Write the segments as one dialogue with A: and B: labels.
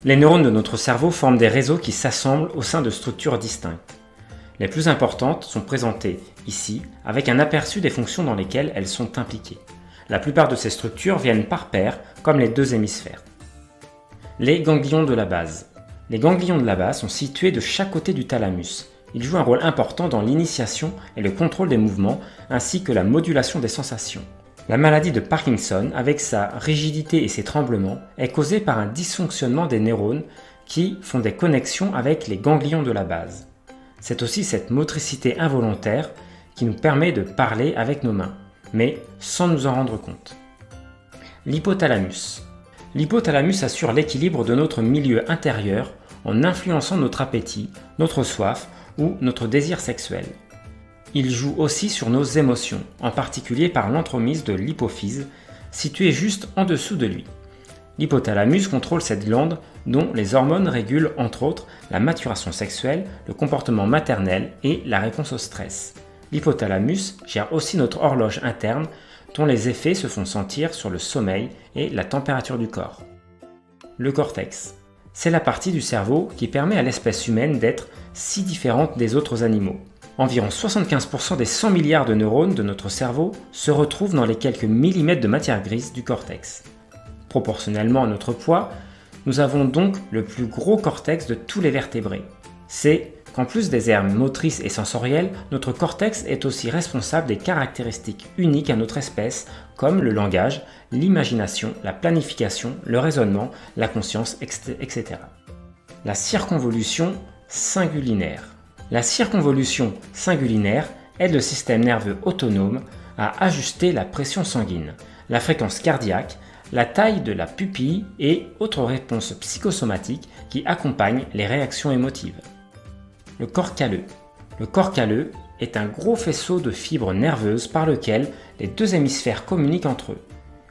A: Les neurones de notre cerveau forment des réseaux qui s'assemblent au sein de structures distinctes. Les plus importantes sont présentées ici, avec un aperçu des fonctions dans lesquelles elles sont impliquées. La plupart de ces structures viennent par paires, comme les deux hémisphères. Les ganglions de la base. Les ganglions de la base sont situés de chaque côté du thalamus. Ils jouent un rôle important dans l'initiation et le contrôle des mouvements, ainsi que la modulation des sensations. La maladie de Parkinson, avec sa rigidité et ses tremblements, est causée par un dysfonctionnement des neurones qui font des connexions avec les ganglions de la base. C'est aussi cette motricité involontaire qui nous permet de parler avec nos mains, mais sans nous en rendre compte. L'hypothalamus. L'hypothalamus assure l'équilibre de notre milieu intérieur en influençant notre appétit, notre soif ou notre désir sexuel. Il joue aussi sur nos émotions, en particulier par l'entremise de l'hypophyse, située juste en dessous de lui. L'hypothalamus contrôle cette glande dont les hormones régulent entre autres la maturation sexuelle, le comportement maternel et la réponse au stress. L'hypothalamus gère aussi notre horloge interne dont les effets se font sentir sur le sommeil et la température du corps. Le cortex. C'est la partie du cerveau qui permet à l'espèce humaine d'être si différente des autres animaux. Environ 75% des 100 milliards de neurones de notre cerveau se retrouvent dans les quelques millimètres de matière grise du cortex. Proportionnellement à notre poids, nous avons donc le plus gros cortex de tous les vertébrés. C'est qu'en plus des aires motrices et sensorielles, notre cortex est aussi responsable des caractéristiques uniques à notre espèce, comme le langage, l'imagination, la planification, le raisonnement, la conscience, etc. La circonvolution cingulinaire. La circonvolution cingulinaire aide le système nerveux autonome à ajuster la pression sanguine, la fréquence cardiaque, la taille de la pupille et autres réponses psychosomatiques qui accompagnent les réactions émotives. Le corps calleux. Le corps calleux est un gros faisceau de fibres nerveuses par lequel les deux hémisphères communiquent entre eux.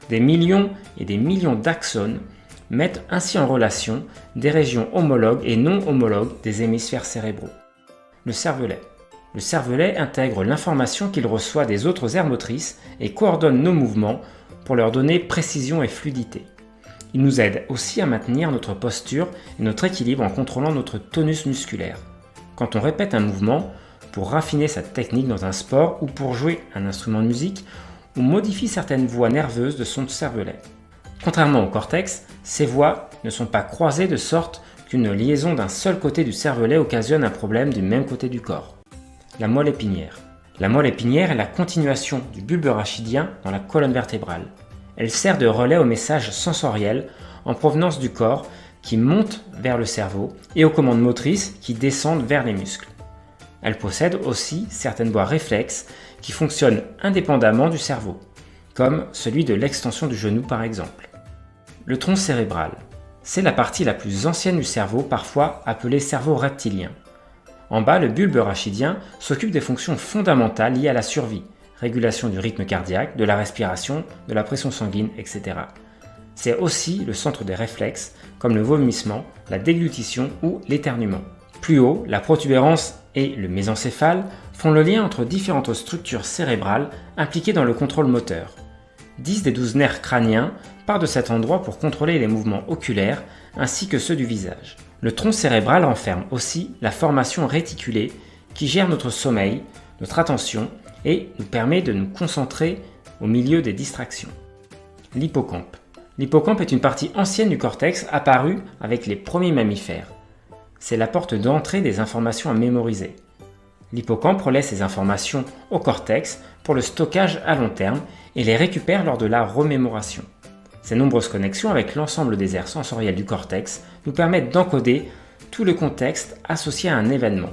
A: Des millions et des millions d'axones mettent ainsi en relation des régions homologues et non homologues des hémisphères cérébraux. Le cervelet. Le cervelet intègre l'information qu'il reçoit des autres aires motrices et coordonne nos mouvements pour leur donner précision et fluidité. Il nous aide aussi à maintenir notre posture et notre équilibre en contrôlant notre tonus musculaire. Quand on répète un mouvement, pour raffiner sa technique dans un sport ou pour jouer un instrument de musique, on modifie certaines voies nerveuses de son cervelet. Contrairement au cortex, ces voies ne sont pas croisées de sorte qu'une liaison d'un seul côté du cervelet occasionne un problème du même côté du corps. La moelle épinière. La moelle épinière est la continuation du bulbe rachidien dans la colonne vertébrale. Elle sert de relais aux messages sensoriels en provenance du corps qui montent vers le cerveau et aux commandes motrices qui descendent vers les muscles. Elle possède aussi certaines voies réflexes qui fonctionnent indépendamment du cerveau, comme celui de l'extension du genou par exemple. Le tronc cérébral. C'est la partie la plus ancienne du cerveau, parfois appelée cerveau reptilien. En bas, le bulbe rachidien s'occupe des fonctions fondamentales liées à la survie, régulation du rythme cardiaque, de la respiration, de la pression sanguine, etc. C'est aussi le centre des réflexes, comme le vomissement, la déglutition ou l'éternuement. Plus haut, la protubérance et le mésencéphale font le lien entre différentes structures cérébrales impliquées dans le contrôle moteur. 10 des 12 nerfs crâniens partent de cet endroit pour contrôler les mouvements oculaires ainsi que ceux du visage. Le tronc cérébral renferme aussi la formation réticulée qui gère notre sommeil, notre attention et nous permet de nous concentrer au milieu des distractions. L'hippocampe. L'hippocampe est une partie ancienne du cortex apparue avec les premiers mammifères. C'est la porte d'entrée des informations à mémoriser. L'hippocampe relaie ces informations au cortex pour le stockage à long terme et les récupère lors de la remémoration. Ces nombreuses connexions avec l'ensemble des aires sensorielles du cortex nous permettent d'encoder tout le contexte associé à un événement.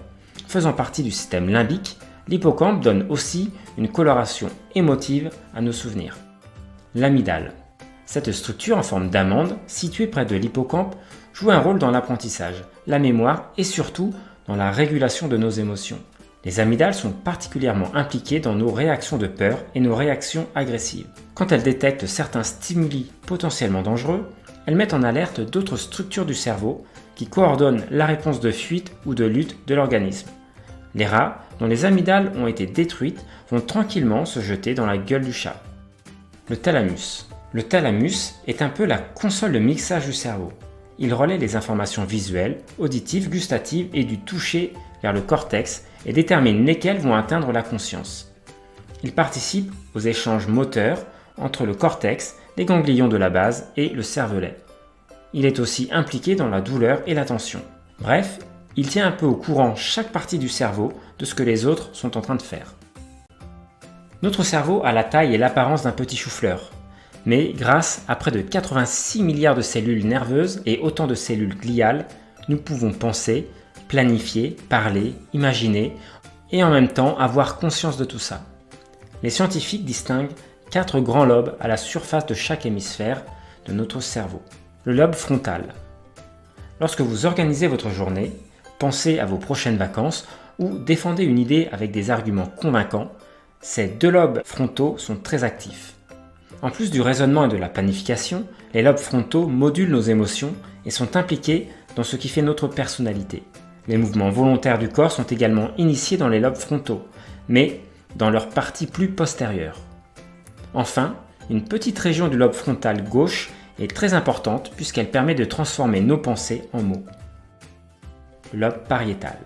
A: Faisant partie du système limbique, l'hippocampe donne aussi une coloration émotive à nos souvenirs. L'amygdale. Cette structure en forme d'amande, située près de l'hippocampe, joue un rôle dans l'apprentissage, la mémoire et surtout dans la régulation de nos émotions. Les amygdales sont particulièrement impliquées dans nos réactions de peur et nos réactions agressives. Quand elles détectent certains stimuli potentiellement dangereux, elles mettent en alerte d'autres structures du cerveau qui coordonnent la réponse de fuite ou de lutte de l'organisme. Les rats, dont les amygdales ont été détruites, vont tranquillement se jeter dans la gueule du chat. Le thalamus. Le thalamus est un peu la console de mixage du cerveau. il relaie les informations visuelles, auditives, gustatives et du toucher vers le cortex et détermine lesquelles vont atteindre la conscience. Il participe aux échanges moteurs entre le cortex, les ganglions de la base et le cervelet. Il est aussi impliqué dans la douleur et l'attention. Bref, il tient un peu au courant chaque partie du cerveau de ce que les autres sont en train de faire. Notre cerveau a la taille et l'apparence d'un petit chou-fleur, mais grâce à près de 86 milliards de cellules nerveuses et autant de cellules gliales, nous pouvons penser, planifier, parler, imaginer et en même temps avoir conscience de tout ça. Les scientifiques distinguent 4 grands lobes à la surface de chaque hémisphère de notre cerveau. Le lobe frontal. Lorsque vous organisez votre journée, pensez à vos prochaines vacances ou défendez une idée avec des arguments convaincants, ces 2 lobes frontaux sont très actifs. En plus du raisonnement et de la planification, les lobes frontaux modulent nos émotions et sont impliqués dans ce qui fait notre personnalité. Les mouvements volontaires du corps sont également initiés dans les lobes frontaux, mais dans leur partie plus postérieure. Enfin, une petite région du lobe frontal gauche est très importante puisqu'elle permet de transformer nos pensées en mots. Lobe pariétal.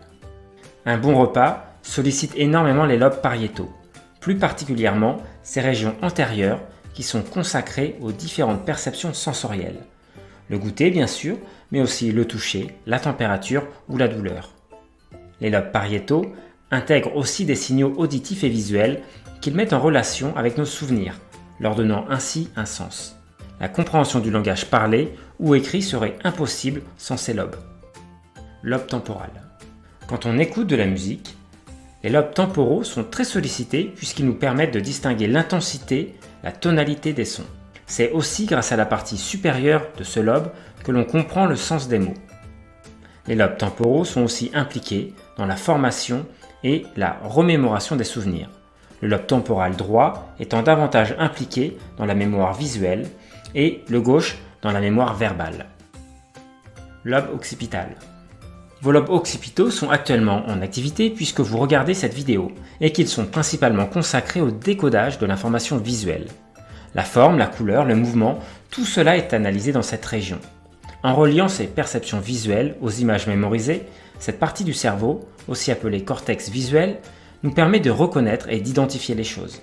A: Un bon repas sollicite énormément les lobes pariétaux, plus particulièrement ces régions antérieures qui sont consacrées aux différentes perceptions sensorielles. Le goûter bien sûr, mais aussi le toucher, la température ou la douleur. Les lobes pariétaux intègrent aussi des signaux auditifs et visuels qu'ils mettent en relation avec nos souvenirs, leur donnant ainsi un sens. La compréhension du langage parlé ou écrit serait impossible sans ces lobes. Lobe temporal. Quand on écoute de la musique, les lobes temporaux sont très sollicités puisqu'ils nous permettent de distinguer l'intensité, la tonalité des sons. C'est aussi grâce à la partie supérieure de ce lobe que l'on comprend le sens des mots. Les lobes temporaux sont aussi impliqués dans la formation et la remémoration des souvenirs. Le lobe temporal droit étant davantage impliqué dans la mémoire visuelle et le gauche dans la mémoire verbale. Lobe occipital. Vos lobes occipitaux sont actuellement en activité puisque vous regardez cette vidéo et qu'ils sont principalement consacrés au décodage de l'information visuelle. La forme, la couleur, le mouvement, tout cela est analysé dans cette région. En reliant ces perceptions visuelles aux images mémorisées, cette partie du cerveau, aussi appelée cortex visuel, nous permet de reconnaître et d'identifier les choses.